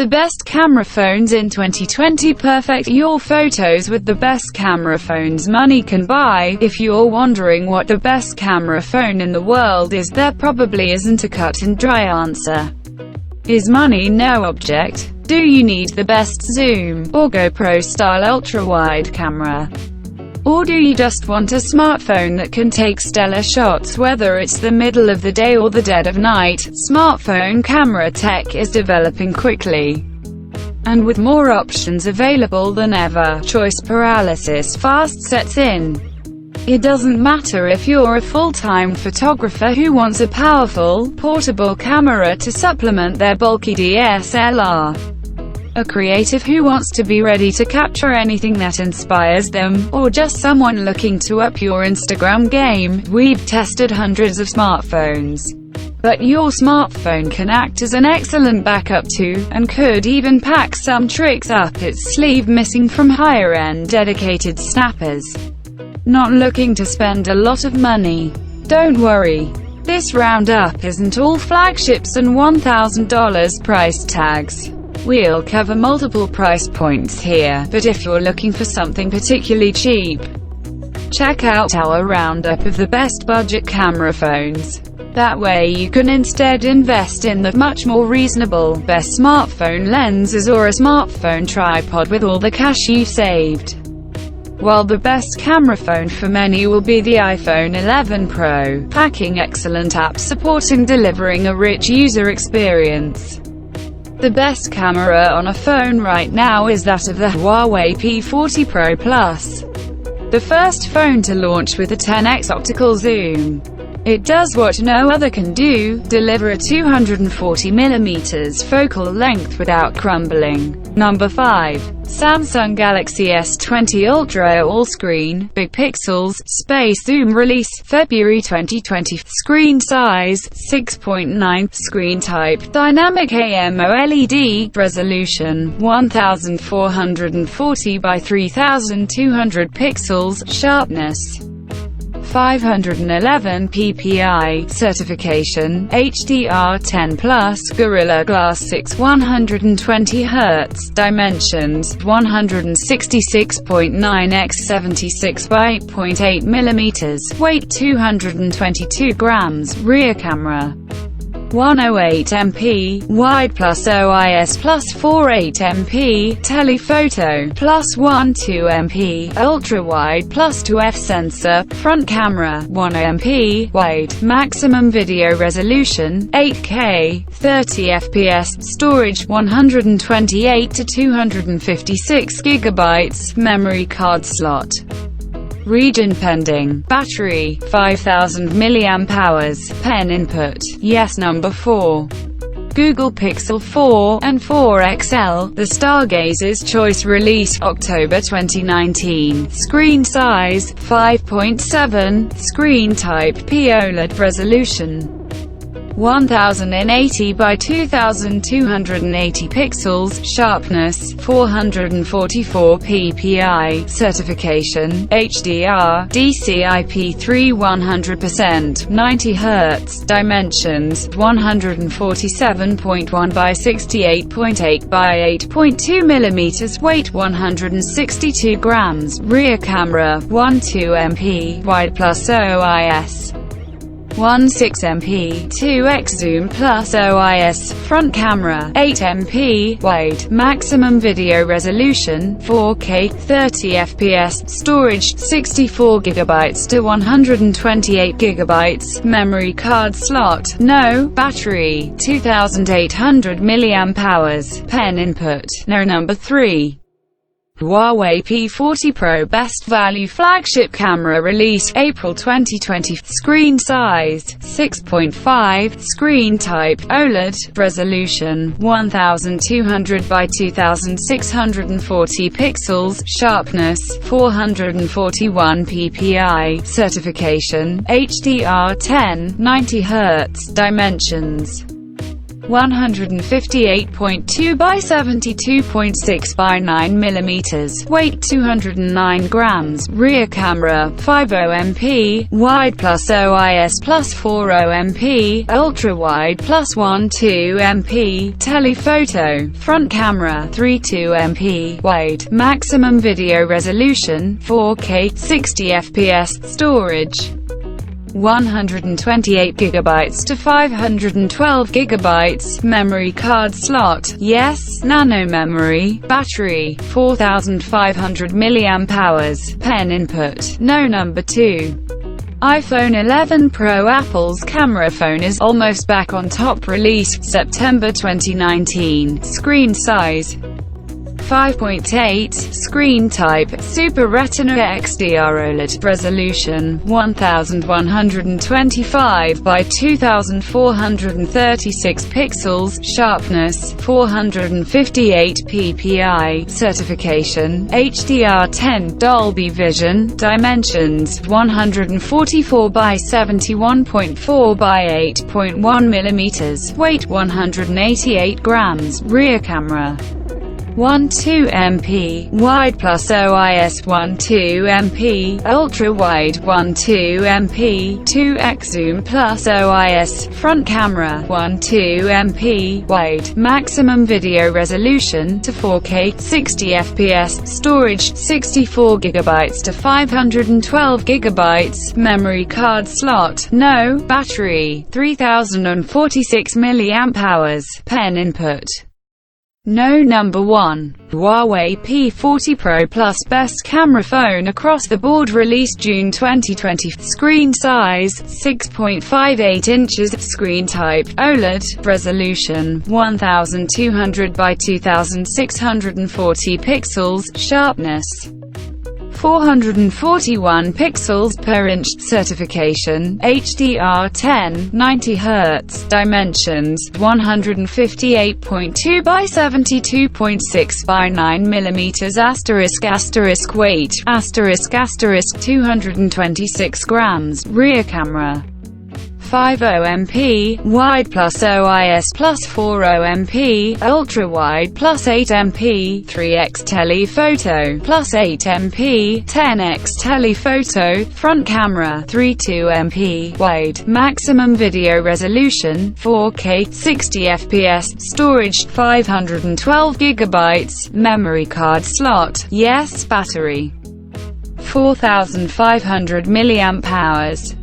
The best camera phones in 2020. Perfect your photos with the best camera phones money can buy. If you're wondering what the best camera phone in the world is, there probably isn't a cut and dry answer. Is money no object? Do you need the best zoom, or GoPro-style ultra-wide camera? Or do you just want a smartphone that can take stellar shots whether it's the middle of the day or the dead of night? Smartphone camera tech is developing quickly, and with more options available than ever, choice paralysis fast sets in. It doesn't matter if you're a full-time photographer who wants a powerful, portable camera to supplement their bulky DSLR, a creative who wants to be ready to capture anything that inspires them, or just someone looking to up your Instagram game. We've tested hundreds of smartphones, but your smartphone can act as an excellent backup too, and could even pack some tricks up its sleeve missing from higher-end dedicated snappers. Not looking to spend a lot of money? Don't worry. This roundup isn't all flagships and $1,000 price tags. We'll cover multiple price points here, but if you're looking for something particularly cheap, check out our roundup of the best budget camera phones. That way you can instead invest in the much more reasonable, best smartphone lenses or a smartphone tripod with all the cash you've saved. While the best camera phone for many will be the iPhone 11 Pro, packing excellent app support and delivering a rich user experience. The best camera on a phone right now is that of the Huawei P40 Pro Plus, the first phone to launch with a 10x optical zoom. It does what no other can do, deliver a 240mm focal length without crumbling. Number 5. Samsung Galaxy S20 Ultra All-Screen, Big Pixels, Space Zoom Release, February 2020. Screen size, 6.9, Screen type, Dynamic AMOLED, Resolution, 1440 by 3200 pixels, Sharpness, 511 ppi, Certification, HDR10+, Gorilla Glass 6 120Hz, Dimensions, 166.9 x 76 by 8.8 mm, Weight 222 grams, Rear camera, 108 MP, Wide plus OIS plus 48 MP, Telephoto plus 12 MP, Ultra Wide plus 2F sensor, Front camera, 1 MP, Wide, Maximum video resolution, 8K, 30 FPS, Storage, 128 to 256 GB, Memory card slot. Region pending. Battery, 5000 mAh. Pen input, yes. Number 4. Google Pixel 4 and 4 XL, the Stargazer's Choice release, October 2019. Screen size, 5.7, Screen type, POLED, Resolution, 1080 by 2280 pixels, Sharpness, 444 ppi, Certification, HDR, DCI-P3 100%, 90 Hz, Dimensions, 147.1 by 68.8 by 8.2 mm, Weight 162 grams, Rear camera, 12 MP, Wide plus OIS, 16 MP, 2x zoom plus OIS, Front camera, 8 MP, Wide, Maximum video resolution, 4K, 30 FPS, Storage, 64 GB to 128 GB, Memory card slot, no. Battery, 2800 mAh. Pen input, no. Number 3. Huawei P40 Pro Best Value Flagship Camera Release, April 2020. Screen size, 6.5, Screen type, OLED, Resolution, 1200 by 2640 pixels, Sharpness, 441 ppi, Certification, HDR10, 90 Hz, Dimensions, 158.2 by 72.6 by 9 mm, weight 209 grams, rear camera, 50MP, wide plus OIS plus 40MP, ultra-wide plus 12MP, telephoto, front camera, 32MP, wide, maximum video resolution, 4K, 60fps, storage, 128 GB to 512 GB, memory card slot, yes, nano memory, battery, 4500 mAh, pen input, no. Number 2. iPhone 11 Pro. Apple's camera phone is almost back on top, released September 2019, screen size 5.8, screen type, Super Retina XDR OLED, resolution, 1125 by 2436 pixels, sharpness, 458 ppi, certification, HDR10, Dolby Vision, dimensions, 144 by 71.4 by 8.1 mm, weight 188 grams, rear camera, 12MP, wide plus OIS 12MP, ultra-wide 12MP, 2x zoom plus OIS, front camera 12MP, wide, maximum video resolution to 4K, 60fps, storage 64 GB to 512 GB, memory card slot, no, battery, 3046 mAh, pen input, no. Number 1. Huawei P40 Pro Plus, best camera phone across the board, released June 2020, screen size, 6.58 inches, screen type, OLED, resolution, 1200 by 2640 pixels, sharpness, 441 pixels per inch, certification, HDR10, 90 Hz, dimensions, 158.2 by 72.6 by 9 mm, asterisk, weight, asterisk, 226 grams, rear camera, 50MP, wide plus OIS plus 40MP, ultra-wide plus 8MP, 3x telephoto plus 8MP, 10x telephoto, front camera, 32MP, wide, maximum video resolution, 4K, 60fps, storage, 512 GB, memory card slot, yes, battery, 4500 mAh.